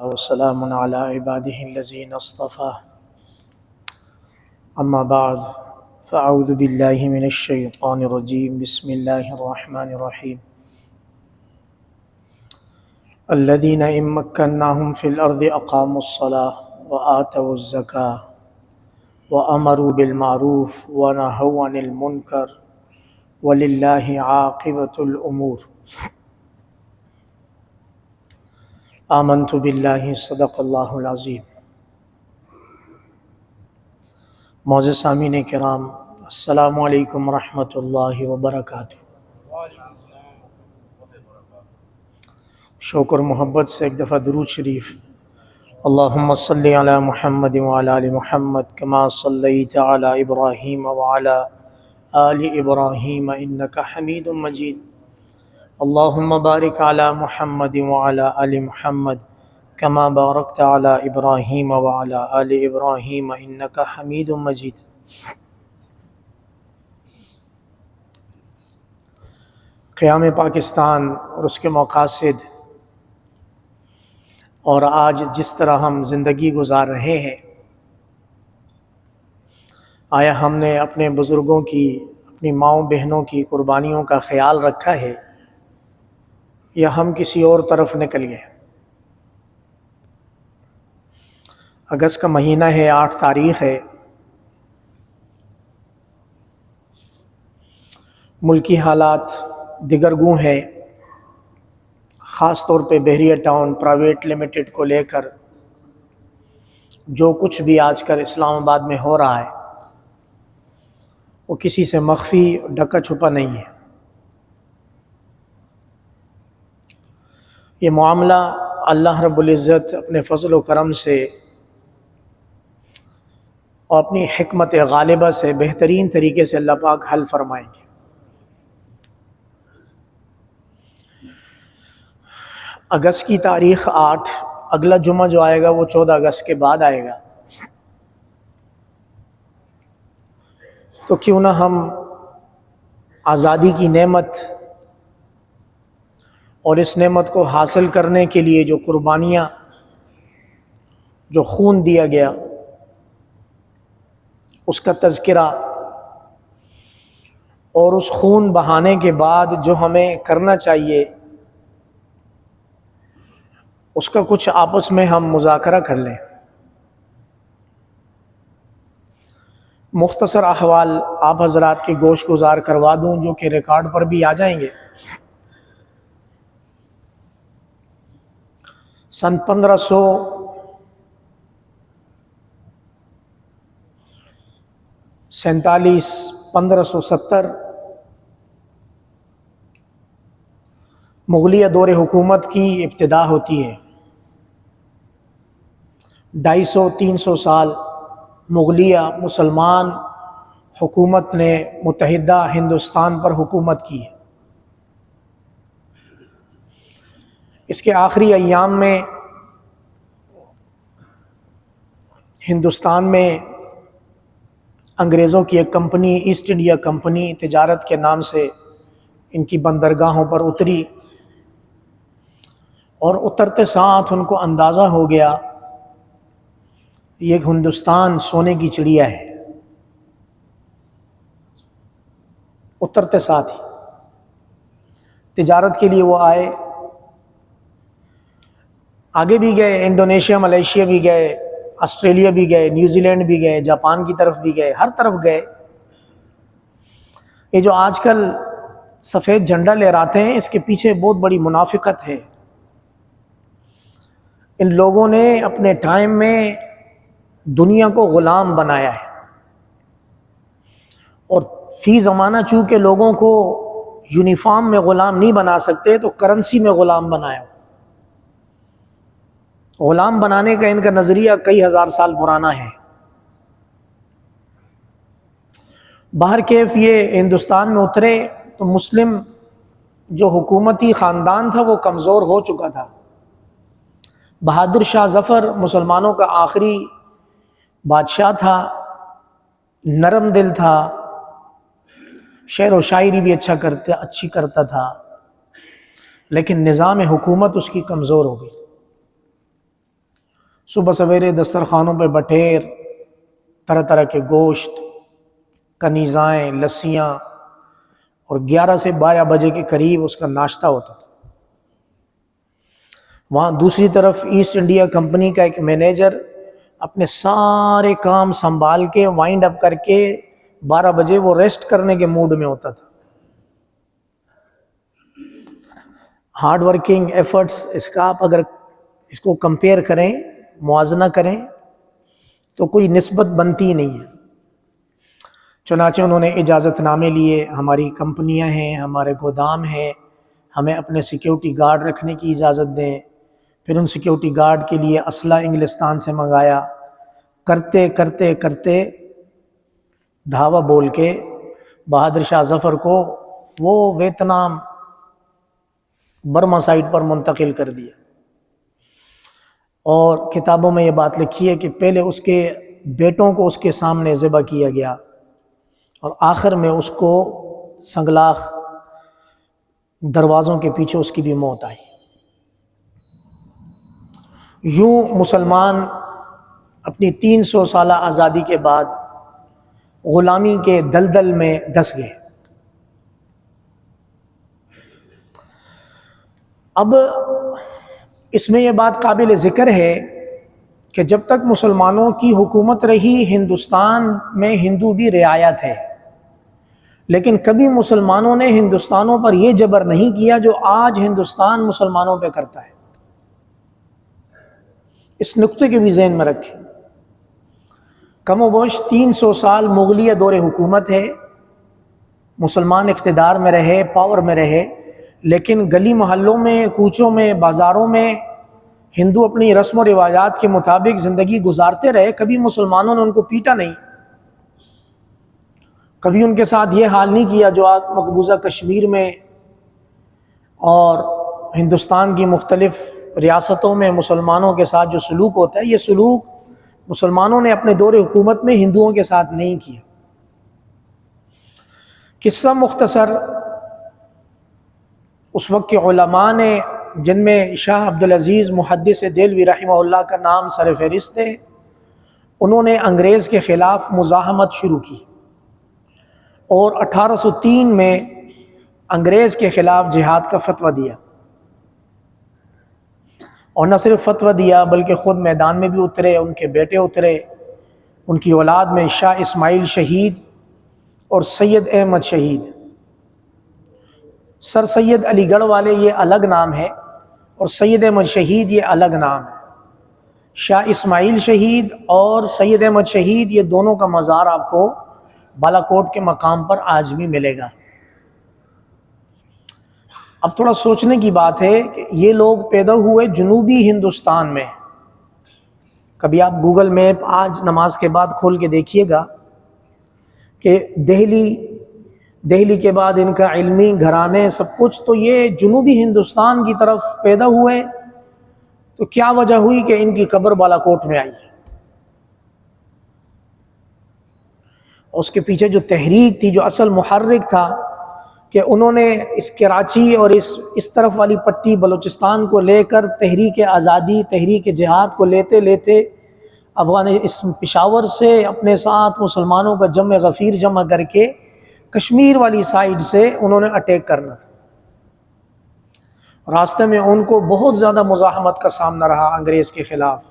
وسلام على عباده الذين اصطفى أما بعد فأعوذ بالله من الشيطان الرجيم بسم الله الرحمن الرحيم الذين إن مكناهم في الأرض أقاموا الصلاة وآتوا الزكاة وأمروا بالمعروف ونهوا عن المنكر ولله عاقبة الأمور آمنت باللہ صدق اللہ العظیم۔ معزز سامعین کرام، السلام علیکم ورحمۃ اللہ وبرکاتہ۔ شوق اور محبت سے ایک دفعہ درود شریف۔ اللہم صلی علی محمد وعلی آل محمد کما صلیت علی ابراہیم وعلی آل ابراہیم انک حمید مجید۔ اللہم بارک علی محمد وعلی آل محمد کما بارکت علی ابراہیم وعلی آل ابراہیم انک حمید مجید۔ قیام پاکستان اور اس کے مقاصد اور آج جس طرح ہم زندگی گزار رہے ہیں، آیا ہم نے اپنے بزرگوں کی، اپنی ماؤں بہنوں کی قربانیوں کا خیال رکھا ہے یا ہم کسی اور طرف نکل گئے؟ اگست کا مہینہ ہے، 8 تاریخ ہے۔ ملکی حالات دگرگوں ہیں، خاص طور پہ بحریہ ٹاؤن پرائیویٹ لمیٹڈ کو لے کر جو کچھ بھی آج کل اسلام آباد میں ہو رہا ہے وہ کسی سے مخفی ڈھکا چھپا نہیں ہے۔ یہ معاملہ اللہ رب العزت اپنے فضل و کرم سے اور اپنی حکمت غالبہ سے بہترین طریقے سے اللہ پاک حل فرمائیں گے۔ اگست کی تاریخ 8، اگلا جمعہ جو آئے گا وہ 14 اگست کے بعد آئے گا، تو کیوں نہ ہم آزادی کی نعمت اور اس نعمت کو حاصل کرنے کے لیے جو قربانیاں، جو خون دیا گیا، اس کا تذکرہ اور اس خون بہانے کے بعد جو ہمیں کرنا چاہیے اس کا کچھ آپس میں ہم مذاکرہ کر لیں۔ مختصر احوال آپ حضرات کے گوش گزار کروا دوں جو کہ ریکارڈ پر بھی آ جائیں گے۔ سن 1547 مغلیہ دور حکومت کی ابتدا ہوتی ہے۔ 250-300 سال مغلیہ مسلمان حکومت نے متحدہ ہندوستان پر حکومت کی ہے۔ اس کے آخری ایام میں ہندوستان میں انگریزوں کی ایک کمپنی، ایسٹ انڈیا کمپنی، تجارت کے نام سے ان کی بندرگاہوں پر اتری، اور اترتے ساتھ ان کو اندازہ ہو گیا یہ ہندوستان سونے کی چڑیا ہے۔ اترتے ساتھ ہی تجارت کے لیے وہ آئے، آگے بھی گئے، انڈونیشیا، ملیشیا بھی گئے، آسٹریلیا بھی گئے، نیوزی لینڈ بھی گئے، جاپان کی طرف بھی گئے، ہر طرف گئے۔ یہ جو آج کل سفید جھنڈا لہراتے ہیں اس کے پیچھے بہت بڑی منافقت ہے۔ ان لوگوں نے اپنے ٹائم میں دنیا کو غلام بنایا ہے، اور فی زمانہ چونکہ لوگوں کو یونیفارم میں غلام نہیں بنا سکتے تو کرنسی میں غلام بنایا۔ غلام بنانے کا ان کا نظریہ کئی ہزار سال پرانا ہے۔ باہر کیف یہ ہندوستان میں اترے تو مسلم جو حکومتی خاندان تھا وہ کمزور ہو چکا تھا۔ بہادر شاہ ظفر مسلمانوں کا آخری بادشاہ تھا، نرم دل تھا، شعر و شاعری بھی اچھی کرتا تھا، لیکن نظام حکومت اس کی کمزور ہو گئی۔ صبح سویرے دسترخوانوں پہ بٹیر، طرح طرح کے گوشت، کنیزائیں، لسیاں، اور 11 سے 12 بجے کے قریب اس کا ناشتہ ہوتا تھا۔ وہاں دوسری طرف ایسٹ انڈیا کمپنی کا ایک مینیجر اپنے سارے کام سنبھال کے وائنڈ اپ کر کے 12 بجے وہ ریسٹ کرنے کے موڈ میں ہوتا تھا۔ ہارڈ ورکنگ ایفرٹس، اس کا آپ اگر اس کو کمپیئر کریں، موازنہ کریں، تو کوئی نسبت بنتی نہیں ہے۔ چنانچہ انہوں نے اجازت نامے لیے، ہماری کمپنیاں ہیں، ہمارے گودام ہیں، ہمیں اپنے سیکیورٹی گارڈ رکھنے کی اجازت دیں۔ پھر ان سیکیورٹی گارڈ کے لیے اسلحہ انگلستان سے منگایا، کرتے کرتے کرتے دھاوا بول کے بہادر شاہ ظفر کو وہ ویتنام برما سائٹ پر منتقل کر دیا۔ اور کتابوں میں یہ بات لکھی ہے کہ پہلے اس کے بیٹوں کو اس کے سامنے ذبح کیا گیا، اور آخر میں اس کو سنگلاخ دروازوں کے پیچھے اس کی بھی موت آئی۔ یوں مسلمان اپنی 300 سالہ آزادی کے بعد غلامی کے دلدل میں دھس گئے۔ اب اس میں یہ بات قابل ذکر ہے کہ جب تک مسلمانوں کی حکومت رہی ہندوستان میں ہندو بھی رعایت ہے، لیکن کبھی مسلمانوں نے ہندوستانوں پر یہ جبر نہیں کیا جو آج ہندوستان مسلمانوں پہ کرتا ہے۔ اس نقطے کے بھی ذہن میں رکھیں۔ کم و بیش 300 سال مغلیہ دور حکومت ہے، مسلمان اقتدار میں رہے، پاور میں رہے، لیکن گلی محلوں میں، کوچوں میں، بازاروں میں ہندو اپنی رسم و رواجات کے مطابق زندگی گزارتے رہے۔ کبھی مسلمانوں نے ان کو پیٹا نہیں، کبھی ان کے ساتھ یہ حال نہیں کیا جو آج مقبوضہ کشمیر میں اور ہندوستان کی مختلف ریاستوں میں مسلمانوں کے ساتھ جو سلوک ہوتا ہے، یہ سلوک مسلمانوں نے اپنے دور حکومت میں ہندوؤں کے ساتھ نہیں کیا۔ قصہ مختصر، اس وقت کے علماء نے، جن میں شاہ عبدالعزیز محدث دہلوی رحمہ اللہ کا نام سر فہرست ہے، انہوں نے انگریز کے خلاف مزاحمت شروع کی، اور 1803 میں انگریز کے خلاف جہاد کا فتویٰ دیا، اور نہ صرف فتویٰ دیا بلکہ خود میدان میں بھی اترے، ان کے بیٹے اترے، ان کی اولاد میں شاہ اسماعیل شہید اور سید احمد شہید۔ سر سید علی گڑھ والے یہ الگ نام ہے، اور سید احمد شہید یہ الگ نام ہے۔ شاہ اسماعیل شہید اور سید احمد شہید، یہ دونوں کا مزار آپ کو بالا کوٹ کے مقام پر آج بھی ملے گا۔ اب تھوڑا سوچنے کی بات ہے کہ یہ لوگ پیدا ہوئے جنوبی ہندوستان میں۔ کبھی آپ گوگل میپ آج نماز کے بعد کھول کے دیکھیے گا کہ دہلی کے بعد ان کا علمی گھرانے سب کچھ، تو یہ جنوبی ہندوستان کی طرف پیدا ہوئے، تو کیا وجہ ہوئی کہ ان کی قبر بالا کوٹ میں آئی؟ اس کے پیچھے جو تحریک تھی، جو اصل محرک تھا، کہ انہوں نے اس کراچی اور اس طرف والی پٹی بلوچستان کو لے کر تحریک آزادی، تحریک جہاد کو لیتے لیتے اس پشاور سے اپنے ساتھ مسلمانوں کا جمع غفیر جمع کر کے کشمیر والی سائیڈ سے انہوں نے اٹیک کرنا تھا۔ راستے میں ان کو بہت زیادہ مزاحمت کا سامنا رہا انگریز کے خلاف،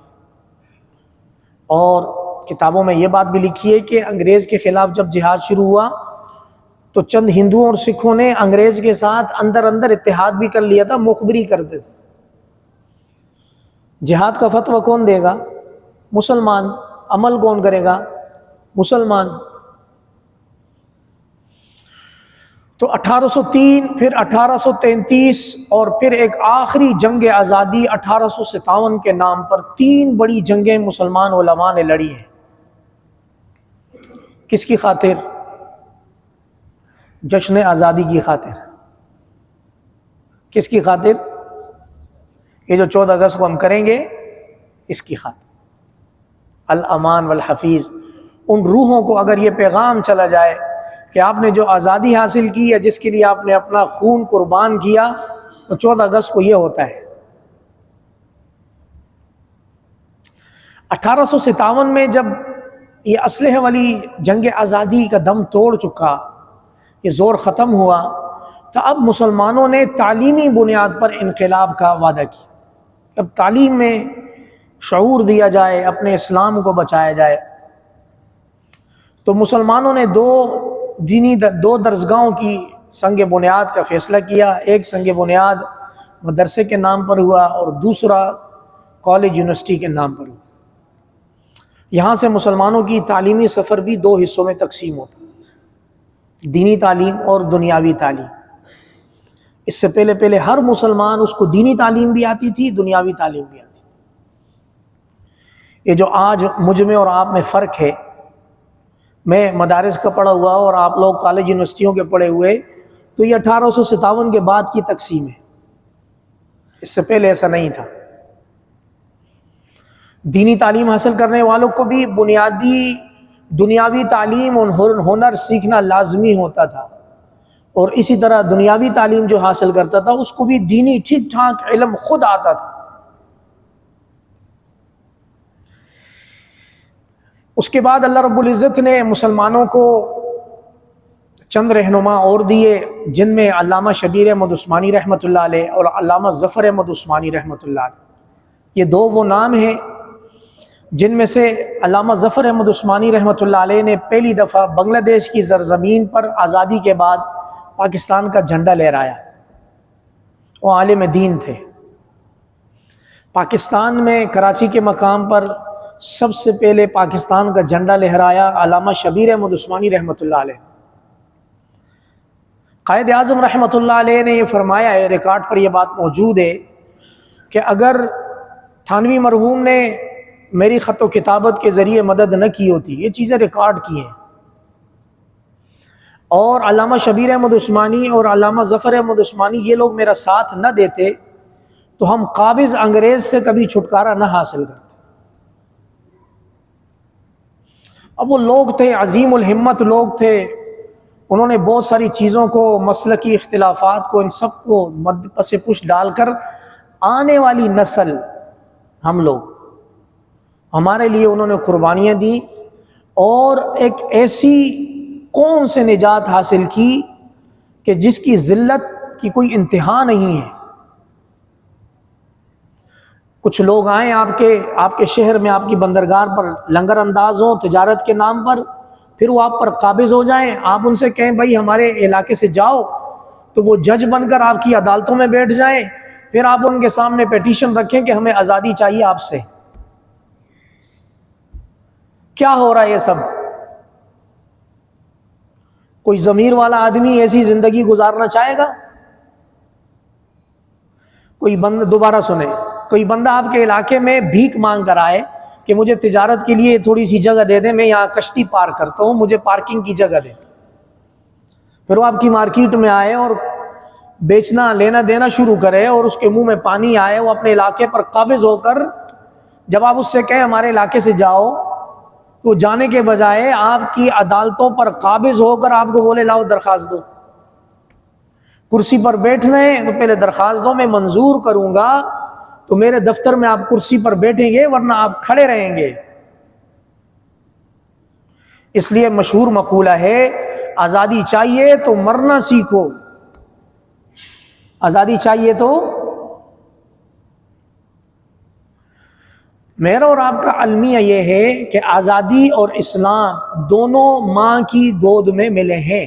اور کتابوں میں یہ بات بھی لکھی ہے کہ انگریز کے خلاف جب جہاد شروع ہوا تو چند ہندوؤں اور سکھوں نے انگریز کے ساتھ اندر اتحاد بھی کر لیا تھا، مخبری کرتے تھے۔ جہاد کا فتویٰ کون دے گا؟ مسلمان۔ عمل کون کرے گا؟ مسلمان۔ تو 1803، پھر 1833، اور پھر ایک آخری جنگ آزادی 1857 کے نام پر 3 بڑی جنگیں مسلمان علماء نے لڑی ہیں۔ کس کی خاطر؟ جشن آزادی کی خاطر۔ کس کی خاطر؟ یہ جو 14 اگست کو ہم کریں گے، اس کی خاطر۔ الامان والحفیظ، ان روحوں کو اگر یہ پیغام چلا جائے کہ آپ نے جو آزادی حاصل کی ہے، جس کے لیے آپ نے اپنا خون قربان کیا، تو 14 اگست کو یہ ہوتا ہے۔ 1857 میں جب یہ اسلحے والی جنگ آزادی کا دم توڑ چکا، یہ زور ختم ہوا، تو اب مسلمانوں نے تعلیمی بنیاد پر انقلاب کا وعدہ کیا۔ اب تعلیم میں شعور دیا جائے، اپنے اسلام کو بچایا جائے۔ تو مسلمانوں نے دو درسگاہوں کی سنگ بنیاد کا فیصلہ کیا۔ ایک سنگ بنیاد مدرسے کے نام پر ہوا اور دوسرا کالج یونیورسٹی کے نام پر ہوا۔ یہاں سے مسلمانوں کی تعلیمی سفر بھی دو حصوں میں تقسیم ہوتا، دینی تعلیم اور دنیاوی تعلیم۔ اس سے پہلے ہر مسلمان اس کو دینی تعلیم بھی آتی تھی، دنیاوی تعلیم بھی آتی تھی۔ یہ جو آج مجھ میں اور آپ میں فرق ہے، میں مدارس کا پڑھا ہوا اور آپ لوگ کالج یونیورسٹیوں کے پڑھے ہوئے، تو یہ 1857 کے بعد کی تقسیم ہے، اس سے پہلے ایسا نہیں تھا۔ دینی تعلیم حاصل کرنے والوں کو بھی بنیادی دنیاوی تعلیم اور ہنر سیکھنا لازمی ہوتا تھا، اور اسی طرح دنیاوی تعلیم جو حاصل کرتا تھا اس کو بھی دینی ٹھیک ٹھاک علم خود آتا تھا۔ اس کے بعد اللہ رب العزت نے مسلمانوں کو چند رہنما اور دیے، جن میں علامہ شبیر احمد عثمانی رحمۃ اللہ علیہ اور علامہ ظفر احمد عثمانی رحمۃ اللہ علیہ۔ یہ دو وہ نام ہیں جن میں سے علامہ ظفر احمد عثمانی رحمۃ اللہ علیہ نے پہلی دفعہ بنگلہ دیش کی زرزمین پر آزادی کے بعد پاکستان کا جھنڈا لہرایا۔ وہ عالم دین تھے۔ پاکستان میں کراچی کے مقام پر سب سے پہلے پاکستان کا جھنڈا لہرایا علامہ شبیر احمد عثمانی رحمۃ اللہ علیہ۔ قائد اعظم رحمۃ اللہ علیہ نے یہ فرمایا ہے، ریکارڈ پر یہ بات موجود ہے، کہ اگر تھانوی مرحوم نے میری خط و کتابت کے ذریعے مدد نہ کی ہوتی، یہ چیزیں ریکارڈ کی ہیں، اور علامہ شبیر احمد عثمانی اور علامہ ظفر احمد عثمانی یہ لوگ میرا ساتھ نہ دیتے، تو ہم قابض انگریز سے کبھی چھٹکارا نہ حاصل کرتے۔ اب وہ لوگ تھے، عظیم الہمت لوگ تھے، انہوں نے بہت ساری چیزوں کو، مسلکی اختلافات کو، ان سب کو پس پش ڈال کر آنے والی نسل، ہم لوگ، ہمارے لیے انہوں نے قربانیاں دی، اور ایک ایسی قوم سے نجات حاصل کی کہ جس کی ذلت کی کوئی انتہا نہیں ہے۔ کچھ لوگ آئیں آپ کے شہر میں، آپ کی بندرگاہ پر لنگر انداز ہوں تجارت کے نام پر، پھر وہ آپ پر قابض ہو جائیں، آپ ان سے کہیں بھائی ہمارے علاقے سے جاؤ، تو وہ جج بن کر آپ کی عدالتوں میں بیٹھ جائیں، پھر آپ ان کے سامنے پیٹیشن رکھیں کہ ہمیں آزادی چاہیے آپ سے۔ کیا ہو رہا ہے یہ سب؟ کوئی ضمیر والا آدمی ایسی زندگی گزارنا چاہے گا؟ کوئی بندہ، دوبارہ سنیں، کوئی بندہ آپ کے علاقے میں بھیک مانگ کر آئے کہ مجھے تجارت کے لیے تھوڑی سی جگہ دے دیں، میں یہاں کشتی پار کرتا ہوں، مجھے پارکنگ کی جگہ دیں۔ پھر وہ آپ کی مارکیٹ میں آئے اور بیچنا لینا دینا شروع کرے، اور اس کے منہ میں پانی آئے، وہ اپنے علاقے پر قابض ہو کر جب آپ اس سے کہیں ہمارے علاقے سے جاؤ، تو جانے کے بجائے آپ کی عدالتوں پر قابض ہو کر آپ کو بولے لاؤ درخواست دو، کرسی پر بیٹھنا ہے تو پہلے درخواست دو، میں منظور کروں گا تو میرے دفتر میں آپ کرسی پر بیٹھیں گے، ورنہ آپ کھڑے رہیں گے۔ اس لیے مشہور مقولہ ہے، آزادی چاہیے تو مرنا سیکھو، آزادی چاہیے تو۔ میرا اور آپ کا المیہ یہ ہے کہ آزادی اور اسلام دونوں ماں کی گود میں ملے ہیں۔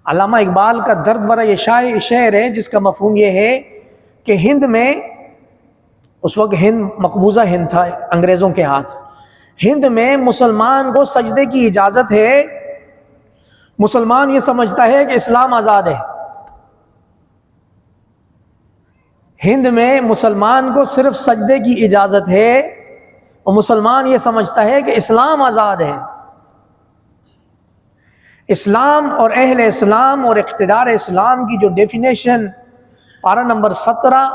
علامہ اقبال کا درد بھرا یہ شعر ہے جس کا مفہوم یہ ہے کہ ہند میں، اس وقت ہند مقبوضہ ہند تھا انگریزوں کے ہاتھ، ہند میں مسلمان کو سجدے کی اجازت ہے، مسلمان یہ سمجھتا ہے کہ اسلام آزاد ہے۔ ہند میں مسلمان کو صرف سجدے کی اجازت ہے، اور مسلمان یہ سمجھتا ہے کہ اسلام آزاد ہے۔ اسلام اور اہل اسلام اور اقتدار اسلام کی جو ڈیفینیشن پارہ نمبر 17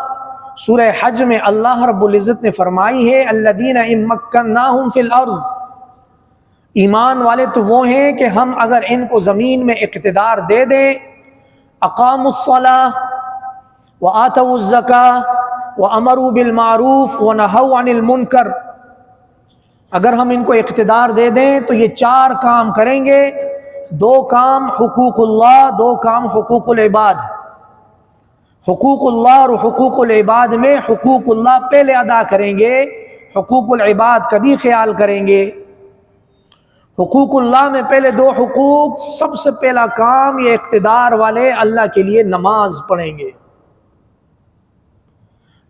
سورہ حج میں اللہ رب العزت نے فرمائی ہے، الذین ان مکناہم فی الارض، ایمان والے تو وہ ہیں کہ ہم اگر ان کو زمین میں اقتدار دے دیں، اقاموا الصلاۃ وآتوا الزکاۃ، وَأَمَرُوا بِالْمَعْرُوفِ وَنَهَوْا عَنِ الْمُنْكَرِ، اگر ہم ان کو اقتدار دے دیں تو یہ 4 کام کریں گے، 2 کام حقوق اللہ، 2 کام حقوق العباد۔ حقوق اللہ اور حقوق العباد میں حقوق اللہ پہلے ادا کریں گے، حقوق العباد کبھی خیال کریں گے۔ حقوق اللہ میں پہلے 2 حقوق، سب سے پہلا کام یہ اقتدار والے اللہ کے لیے نماز پڑھیں گے۔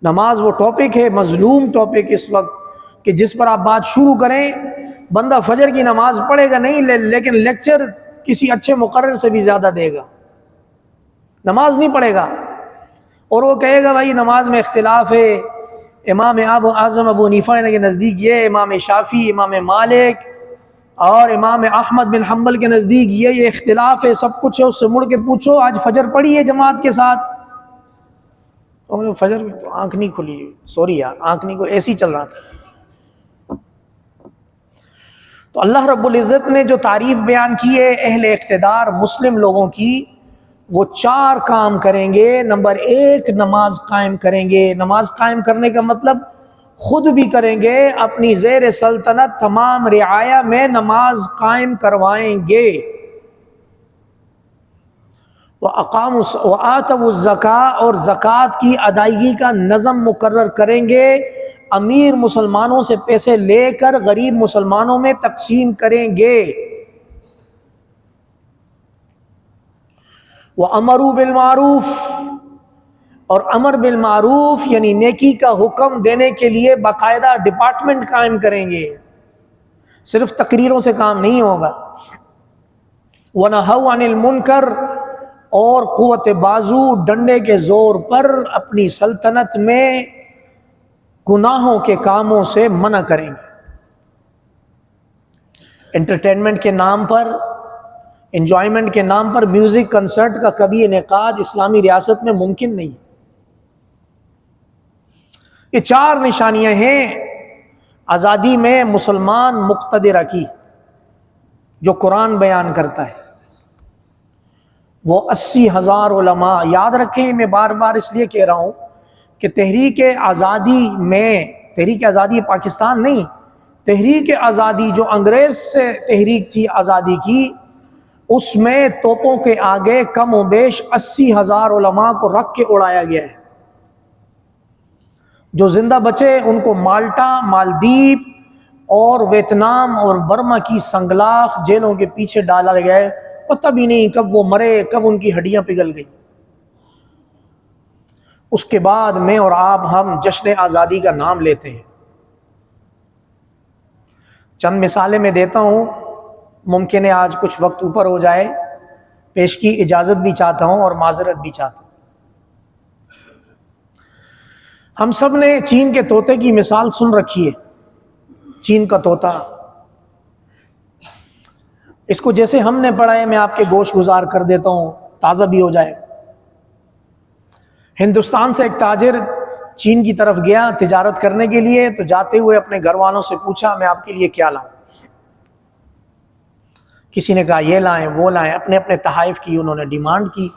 نماز وہ ٹاپک ہے، مظلوم ٹاپک اس وقت، کہ جس پر آپ بات شروع کریں بندہ فجر کی نماز پڑھے گا نہیں، لیکن لیکچر کسی اچھے مقرر سے بھی زیادہ دے گا، نماز نہیں پڑھے گا، اور وہ کہے گا بھائی نماز میں اختلاف ہے، امام اعظم ابو حنیفہ کے نزدیک یہ، امام شافعی، امام مالک اور امام احمد بن حنبل کے نزدیک یہ اختلاف ہے، سب کچھ ہے۔ اس سے مڑ کے پوچھو آج فجر پڑھی ہے جماعت کے ساتھ؟ اور فجر میں تو آنکھ نہیں کھلی، سوری یار آنکھ نہیں کھلی، ایسے ہی چل رہا تھا۔ تو اللہ رب العزت نے جو تعریف بیان کی ہے اہل اقتدار مسلم لوگوں کی، وہ 4 کام کریں گے۔ نمبر 1 نماز قائم کریں گے۔ نماز قائم کرنے کا مطلب خود بھی کریں گے، اپنی زیر سلطنت تمام رعایا میں نماز قائم کروائیں گے۔ وَآتَوُا الزَّكَاةَ، اور زکوٰۃ کی ادائیگی کا نظم مقرر کریں گے، امیر مسلمانوں سے پیسے لے کر غریب مسلمانوں میں تقسیم کریں گے۔ وَأَمَرُوا بِالْمَعْرُوفِ، اور امر بالمعروف یعنی نیکی کا حکم دینے کے لیے باقاعدہ ڈپارٹمنٹ قائم کریں گے، صرف تقریروں سے کام نہیں ہوگا۔ وَنَهَوْا عَنِ الْمُنْكَرِ، اور قوت بازو ڈنڈے کے زور پر اپنی سلطنت میں گناہوں کے کاموں سے منع کریں گے۔ انٹرٹینمنٹ کے نام پر، انجوائمنٹ کے نام پر میوزک کنسرٹ کا کبھی انعقاد اسلامی ریاست میں ممکن نہیں۔ یہ 4 نشانیاں ہیں آزادی میں مسلمان مقتدرہ کی، جو قرآن بیان کرتا ہے۔ وہ 80,000 علماء، یاد رکھیں میں بار بار اس لیے کہہ رہا ہوں کہ تحریک آزادی میں، تحریک آزادی پاکستان نہیں، تحریک آزادی جو انگریز سے تحریک تھی آزادی کی، اس میں توپوں کے آگے کم و بیش 80,000 علماء کو رکھ کے اڑایا گیا ہے۔ جو زندہ بچے ان کو مالٹا، مالدیپ اور ویتنام اور برما کی سنگلاخ جیلوں کے پیچھے ڈالا گیا ہے، پتہ بھی نہیں کب وہ مرے، کب ان کی ہڈیاں پگھل گئی۔ اس کے بعد میں اور آپ ہم جشن آزادی کا نام لیتے ہیں۔ چند مثالیں میں دیتا ہوں، ممکن ہے آج کچھ وقت اوپر ہو جائے، پیش کی اجازت بھی چاہتا ہوں اور معذرت بھی چاہتا ہوں۔ ہم سب نے چین کے طوطے کی مثال سن رکھی ہے۔ چین کا طوطا، اس کو جیسے ہم نے پڑھا ہے میں آپ کے گوش گزار کر دیتا ہوں تازہ بھی ہو جائے۔ ہندوستان سے ایک تاجر چین کی طرف گیا تجارت کرنے کے لیے، تو جاتے ہوئے اپنے گھر والوں سے پوچھا میں آپ کے لیے کیا لاؤں؟ کسی نے کہا یہ لائیں وہ لائیں، اپنے اپنے تحائف کی انہوں نے ڈیمانڈ کی۔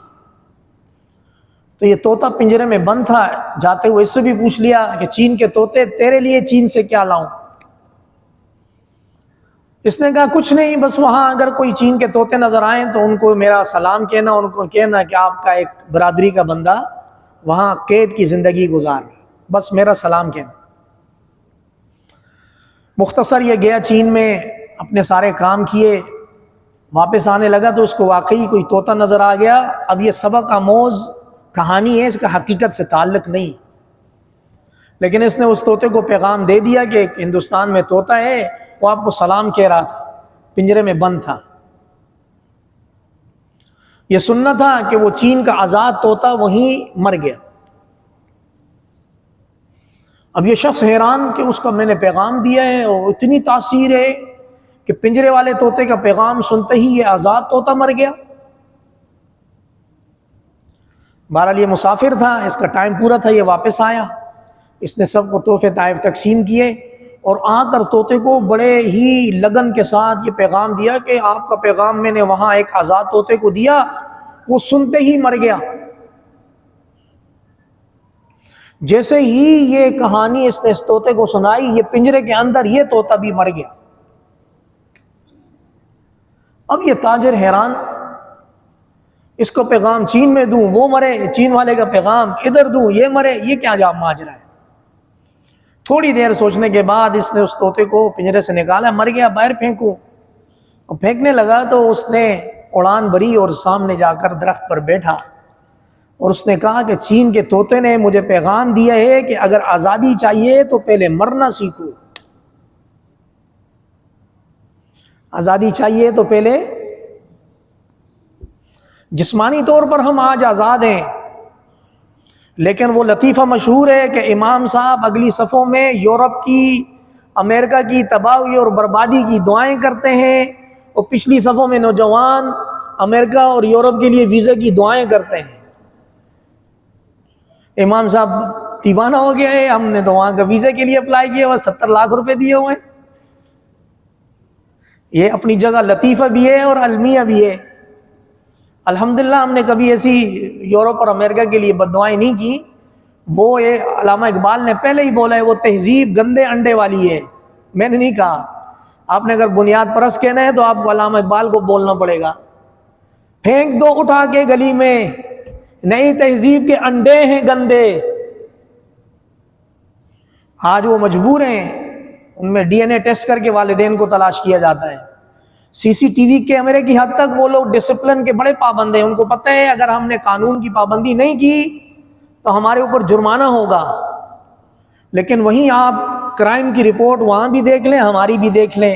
تو یہ طوطا پنجرے میں بند تھا، جاتے ہوئے اس سے بھی پوچھ لیا کہ چین کے طوطے تیرے لیے چین سے کیا لاؤں؟ اس نے کہا کچھ نہیں، بس وہاں اگر کوئی چین کے طوطے نظر آئیں تو ان کو میرا سلام کہنا، ان کو کہنا کہ آپ کا ایک برادری کا بندہ وہاں قید کی زندگی گزار، بس میرا سلام کہنا۔ مختصر یہ گیا چین میں، اپنے سارے کام کیے، واپس آنے لگا تو اس کو واقعی کوئی طوطا نظر آ گیا۔ اب یہ سبق آموز کہانی ہے، اس کا حقیقت سے تعلق نہیں، لیکن اس نے اس طوطے کو پیغام دے دیا کہ ہندوستان میں طوطا ہے، وہ آپ کو سلام کہہ رہا تھا، پنجرے میں بند تھا۔ یہ سننا تھا کہ وہ چین کا آزاد طوطا وہیں مر گیا۔ اب یہ شخص حیران کہ اس کا میں نے پیغام دیا ہے اور اتنی تاثیر ہے کہ پنجرے والے طوطے کا پیغام سنتے ہی یہ آزاد طوطا مر گیا۔ بہرحال یہ مسافر تھا، اس کا ٹائم پورا تھا، یہ واپس آیا، اس نے سب کو تحفے تحائف تقسیم کیے، اور آ کر طوطے کو بڑے ہی لگن کے ساتھ یہ پیغام دیا کہ آپ کا پیغام میں نے وہاں ایک آزاد طوطے کو دیا، وہ سنتے ہی مر گیا۔ جیسے ہی یہ کہانی اس نے اس طوطے کو سنائی، یہ پنجرے کے اندر یہ طوطا بھی مر گیا۔ اب یہ تاجر حیران، اس کو پیغام چین میں دوں وہ مرے، چین والے کا پیغام ادھر دوں یہ مرے، یہ کیا جاب ماجرا ہے۔ تھوڑی دیر سوچنے کے بعد اس نے اس طوطے کو پنجرے سے نکالا، مر گیا، باہر پھینکوں۔ اور پھینکنے لگا تو اس نے اڑان بھری اور سامنے جا کر درخت پر بیٹھا، اور اس نے کہا کہ چین کے طوطے نے مجھے پیغام دیا ہے کہ اگر آزادی چاہیے تو پہلے مرنا سیکھو، آزادی چاہیے تو پہلے، جسمانی طور پر ہم آج آزاد ہیں، لیکن وہ لطیفہ مشہور ہے کہ امام صاحب اگلی صفوں میں یورپ کی، امریکہ کی تباہی اور بربادی کی دعائیں کرتے ہیں، اور پچھلی صفوں میں نوجوان امریکہ اور یورپ کے لیے ویزے کی دعائیں کرتے ہیں۔ امام صاحب دیوانہ ہو گیا ہے، ہم نے تو وہاں کا ویزے کے لیے اپلائی کیا ہوا، 70 لاکھ روپے دیے ہوئے ہیں۔ یہ اپنی جگہ لطیفہ بھی ہے اور المیہ بھی ہے۔ الحمدللہ ہم نے کبھی ایسی یورپ اور امریکہ کے لیے بد دعائیں نہیں کی۔ وہ یہ علامہ اقبال نے پہلے ہی بولا ہے، وہ تہذیب گندے انڈے والی ہے، میں نے نہیں کہا۔ آپ نے اگر بنیاد پرست کہنا ہے تو آپ کو علامہ اقبال کو بولنا پڑے گا۔ پھینک دو اٹھا کے گلی میں، نئی تہذیب کے انڈے ہیں گندے۔ آج وہ مجبور ہیں، ان میں ڈی این اے ٹیسٹ کر کے والدین کو تلاش کیا جاتا ہے۔ سی سی ٹی وی کیمرے کی حد تک وہ لوگ ڈسپلن کے بڑے پابند ہیں، ان کو پتہ ہے اگر ہم نے قانون کی پابندی نہیں کی تو ہمارے اوپر جرمانہ ہوگا۔ لیکن وہیں آپ کرائم کی رپورٹ وہاں بھی دیکھ لیں، ہماری بھی دیکھ لیں،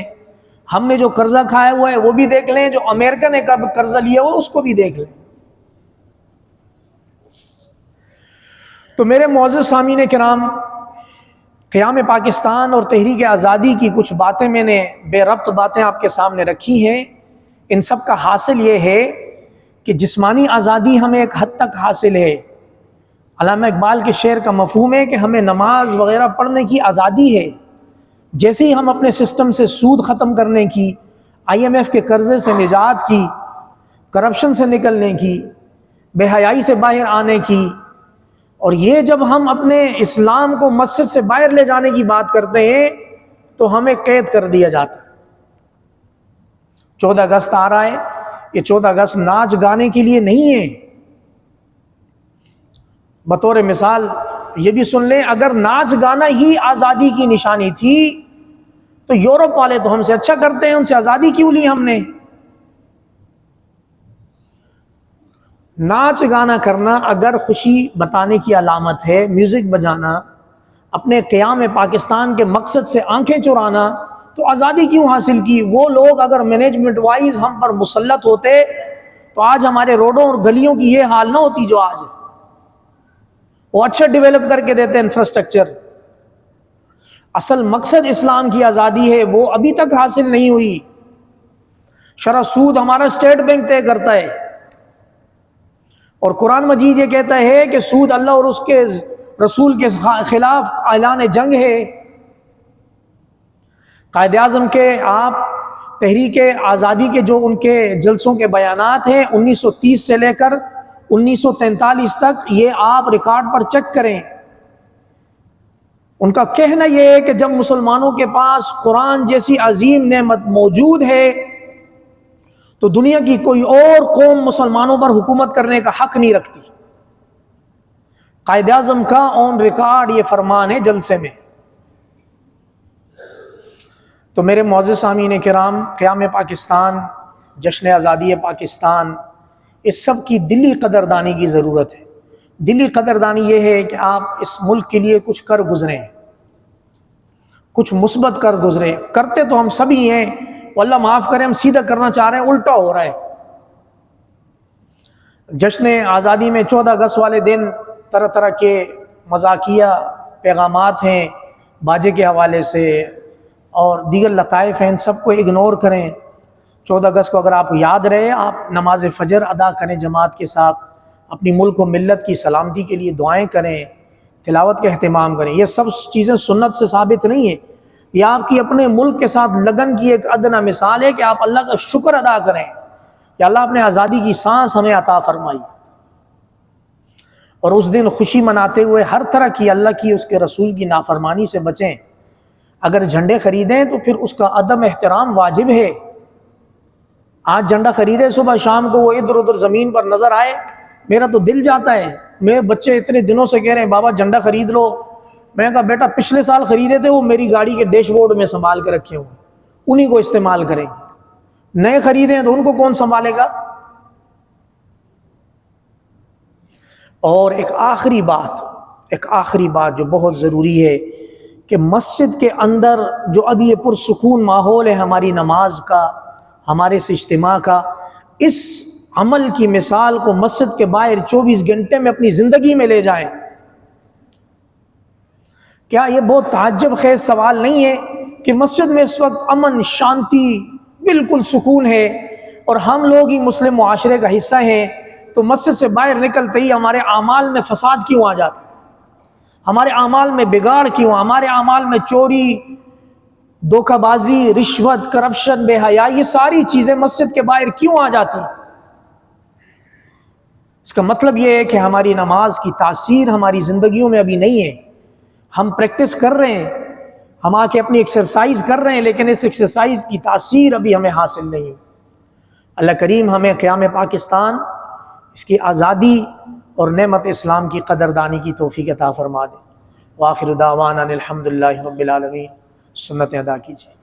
ہم نے جو قرضہ کھایا ہوا ہے وہ بھی دیکھ لیں، جو امریکہ نے کب قرضہ لیا ہوا اس کو بھی دیکھ لیں۔ تو میرے معزز سامعین کرام، قیام پاکستان اور تحریک آزادی کی کچھ باتیں میں نے بے ربط باتیں آپ کے سامنے رکھی ہیں۔ ان سب کا حاصل یہ ہے کہ جسمانی آزادی ہمیں ایک حد تک حاصل ہے۔ علامہ اقبال کے شعر کا مفہوم ہے کہ ہمیں نماز وغیرہ پڑھنے کی آزادی ہے۔ جیسے ہی ہم اپنے سسٹم سے سود ختم کرنے کی، آئی ایم ایف کے قرضے سے نجات کی، کرپشن سے نکلنے کی، بے حیائی سے باہر آنے کی، اور یہ جب ہم اپنے اسلام کو مسجد سے باہر لے جانے کی بات کرتے ہیں تو ہمیں قید کر دیا جاتا ہے۔ 14 اگست آ رہا ہے، یہ 14 اگست ناچ گانے کے لیے نہیں ہے۔ بطور مثال یہ بھی سن لیں، اگر ناچ گانا ہی آزادی کی نشانی تھی تو یورپ والے تو ہم سے اچھا کرتے ہیں، ان سے آزادی کیوں لی ہم نے؟ ناچ گانا کرنا اگر خوشی بتانے کی علامت ہے، میوزک بجانا، اپنے قیام پاکستان کے مقصد سے آنکھیں چرانا، تو آزادی کیوں حاصل کی؟ وہ لوگ اگر مینجمنٹ وائز ہم پر مسلط ہوتے تو آج ہمارے روڈوں اور گلیوں کی یہ حال نہ ہوتی جو آج ہے۔ وہ اچھا ڈیولپ کر کے دیتے انفراسٹرکچر۔ اصل مقصد اسلام کی آزادی ہے، وہ ابھی تک حاصل نہیں ہوئی۔ شرح سود ہمارا اسٹیٹ بینک طے کرتا ہے، اور قرآن مجید یہ کہتا ہے کہ سود اللہ اور اس کے رسول کے خلاف اعلان جنگ ہے۔ قائد اعظم کے آپ تحریک آزادی کے جو ان کے جلسوں کے بیانات ہیں 1930 سے لے کر 1943 تک، یہ آپ ریکارڈ پر چیک کریں۔ ان کا کہنا یہ ہے کہ جب مسلمانوں کے پاس قرآن جیسی عظیم نعمت موجود ہے تو دنیا کی کوئی اور قوم مسلمانوں پر حکومت کرنے کا حق نہیں رکھتی۔ قائد اعظم کا آن ریکارڈ یہ فرمان ہے جلسے میں۔ تو میرے معزز سامعین کرام، قیام پاکستان، جشن آزادی پاکستان، اس سب کی دلی قدردانی کی ضرورت ہے۔ دلی قدردانی یہ ہے کہ آپ اس ملک کے لیے کچھ کر گزرے ہیں، کچھ مثبت کر گزرے۔ کرتے تو ہم سبھی ہیں، اللہ معاف کرے ہم سیدھا کرنا چاہ رہے ہیں، الٹا ہو رہا ہے۔ جشن آزادی میں 14 اگست والے دن طرح طرح کے مذاقیہ پیغامات ہیں باجے کے حوالے سے اور دیگر لطائف ہیں، ان سب کو اگنور کریں۔ 14 اگست کو اگر آپ یاد رہے، آپ نماز فجر ادا کریں جماعت کے ساتھ، اپنی ملک و ملت کی سلامتی کے لیے دعائیں کریں، تلاوت کا اہتمام کریں۔ یہ سب چیزیں سنت سے ثابت نہیں ہیں، یہ آپ کی اپنے ملک کے ساتھ لگن کی ایک ادنی مثال ہے کہ آپ اللہ کا شکر ادا کریں کہ اللہ اپنے آزادی کی سانس ہمیں عطا فرمائی۔ اور اس دن خوشی مناتے ہوئے ہر طرح کی اللہ کی اس کے رسول کی نافرمانی سے بچیں۔ اگر جھنڈے خریدیں تو پھر اس کا عدم احترام واجب ہے۔ آج جھنڈا خریدے، صبح شام کو وہ ادھر ادھر زمین پر نظر آئے، میرا تو دل جاتا ہے۔ میرے بچے اتنے دنوں سے کہہ رہے ہیں بابا جھنڈا خرید لو، میں نے کہا بیٹا پچھلے سال خریدے تھے، وہ میری گاڑی کے ڈیش بورڈ میں سنبھال کے رکھے ہوئے، انہی کو استعمال کریں گے۔ نئے خریدے ہیں تو ان کو کون سنبھالے گا؟ اور ایک آخری بات جو بہت ضروری ہے کہ مسجد کے اندر جو ابھی یہ پرسکون ماحول ہے ہماری نماز کا، ہمارے اس اجتماع کا، اس عمل کی مثال کو مسجد کے باہر 24 گھنٹے میں اپنی زندگی میں لے جائیں۔ کیا یہ بہت تعجب خیز سوال نہیں ہے کہ مسجد میں اس وقت امن، شانتی، بالکل سکون ہے، اور ہم لوگ ہی مسلم معاشرے کا حصہ ہیں، تو مسجد سے باہر نکلتے ہی ہمارے اعمال میں فساد کیوں آ جاتا ہے؟ ہمارے اعمال میں بگاڑ کیوں؟ ہمارے اعمال میں چوری، دھوکہ بازی، رشوت، کرپشن، بے حیائی، یہ ساری چیزیں مسجد کے باہر کیوں آ جاتی ہیں؟ اس کا مطلب یہ ہے کہ ہماری نماز کی تاثیر ہماری زندگیوں میں ابھی نہیں ہے۔ ہم پریکٹس کر رہے ہیں، ہم آ کے اپنی ایکسرسائز کر رہے ہیں، لیکن اس ایکسرسائز کی تاثیر ابھی ہمیں حاصل نہیں۔ اللہ کریم ہمیں قیام پاکستان، اس کی آزادی اور نعمت اسلام کی قدردانی کی توفیق عطا فرما دے۔ وآخر دعوانا الحمدللہ رب العالمین۔ سنتیں ادا کیجیے۔